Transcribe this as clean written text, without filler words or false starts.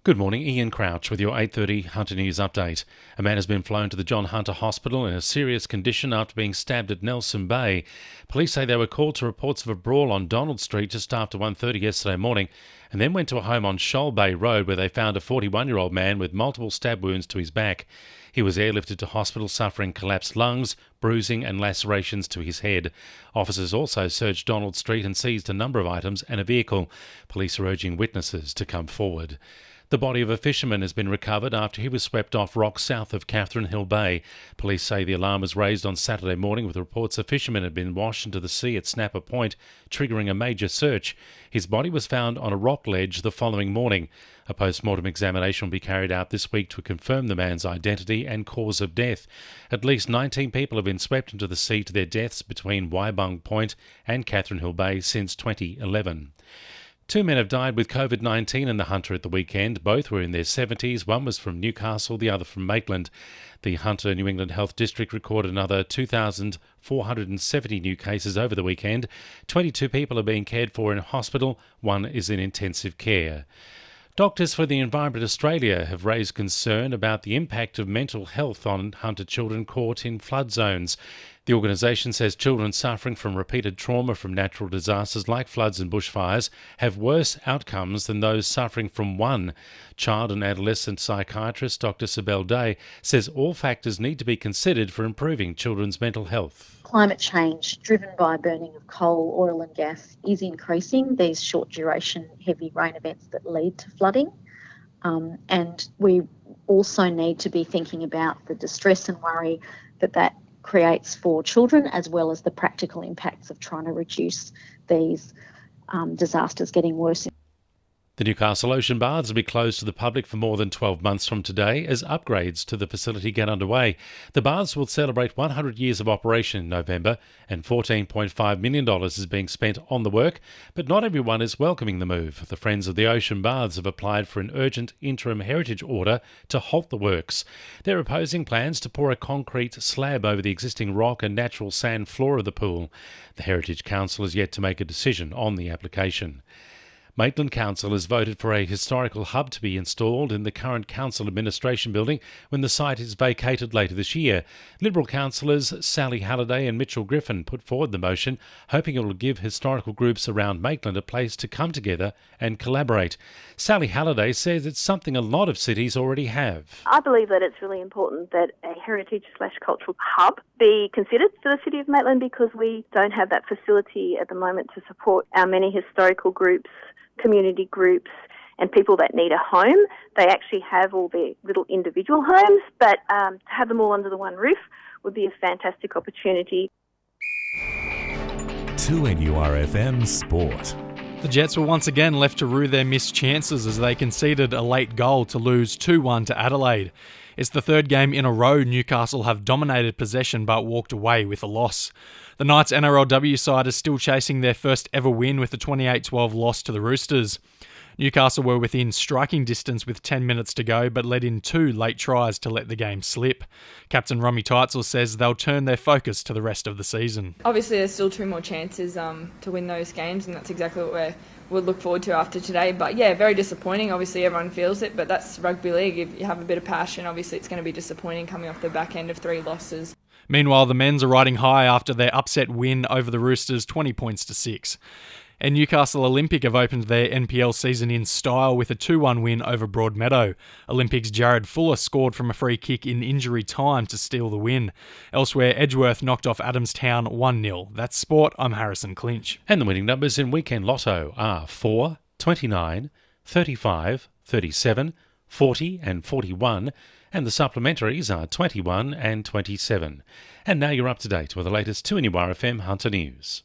Good morning, Ian Crouch with your 8:30 Hunter News update. A man has been flown to the John Hunter Hospital in a serious condition after being stabbed at Nelson Bay. Police say they were called to reports of a brawl on Donald Street just after 1:30 yesterday morning and then went to a home on Shoal Bay Road where they found a 41-year-old man with multiple stab wounds to his back. He was airlifted to hospital suffering collapsed lungs, bruising and lacerations to his head. Officers also searched Donald Street and seized a number of items and a vehicle. Police are urging witnesses to come forward. The body of a fisherman has been recovered after he was swept off rocks south of Catherine Hill Bay. Police say the alarm was raised on Saturday morning with reports a fisherman had been washed into the sea at Snapper Point, triggering a major search. His body was found on a rock ledge the following morning. A post-mortem examination will be carried out this week to confirm the man's identity and cause of death. At least 19 people have been swept into the sea to their deaths between Waibung Point and Catherine Hill Bay since 2011. Two men have died with COVID-19 in the Hunter at the weekend. Both were in their 70s. One was from Newcastle, the other from Maitland. The Hunter New England Health District recorded another 2,470 new cases over the weekend. 22 people are being cared for in hospital. One is in intensive care. Doctors for the Environment Australia have raised concern about the impact of mental health on Hunter children caught in flood zones. The organisation says children suffering from repeated trauma from natural disasters like floods and bushfires have worse outcomes than those suffering from one. Child and adolescent psychiatrist Dr. Sibel Day says all factors need to be considered for improving children's mental health. Climate change driven by burning of coal, oil and gas is increasing these short duration heavy rain events that lead to flooding. And we also need to be thinking about the distress and worry that creates for children, as well as the practical impacts of trying to reduce these disasters getting worse. The Newcastle Ocean Baths will be closed to the public for more than 12 months from today as upgrades to the facility get underway. The baths will celebrate 100 years of operation in November, and $14.5 million is being spent on the work, but not everyone is welcoming the move. The Friends of the Ocean Baths have applied for an urgent interim heritage order to halt the works. They're opposing plans to pour a concrete slab over the existing rock and natural sand floor of the pool. The Heritage Council is yet to make a decision on the application. Maitland Council has voted for a historical hub to be installed in the current council administration building when the site is vacated later this year. Liberal councillors Sally Halliday and Mitchell Griffin put forward the motion, hoping it will give historical groups around Maitland a place to come together and collaborate. Sally Halliday says it's something a lot of cities already have. I believe that it's really important that a heritage/cultural hub be considered for the City of Maitland, because we don't have that facility at the moment to support our many historical groups, community groups and people that need a home. They actually have all their little individual homes, but to have them all under the one roof would be a fantastic opportunity. 2NURFM Sport. The Jets were once again left to rue their missed chances as they conceded a late goal to lose 2-1 to Adelaide. It's the third game in a row Newcastle have dominated possession but walked away with a loss. The Knights NRLW side is still chasing their first ever win with a 28-12 loss to the Roosters. Newcastle were within striking distance with 10 minutes to go but let in 2 late tries to let the game slip. Captain Romy Teitzel says they'll turn their focus to the rest of the season. Obviously there's still 2 more chances to win those games, and that's exactly what we'll look forward to after today. But yeah, very disappointing. Obviously everyone feels it, but that's rugby league. If you have a bit of passion, obviously it's going to be disappointing coming off the back end of 3 losses. Meanwhile, the men's are riding high after their upset win over the Roosters, 20 points to 6. And Newcastle Olympic have opened their NPL season in style with a 2-1 win over Broadmeadow. Olympic's Jared Fuller scored from a free kick in injury time to steal the win. Elsewhere, Edgeworth knocked off Adamstown 1-0. That's sport. I'm Harrison Clinch. And the winning numbers in Weekend Lotto are 4, 29, 35, 37, 40 and 41, and the supplementaries are 21 and 27. And now you're up to date with the latest 2NURFM Hunter News.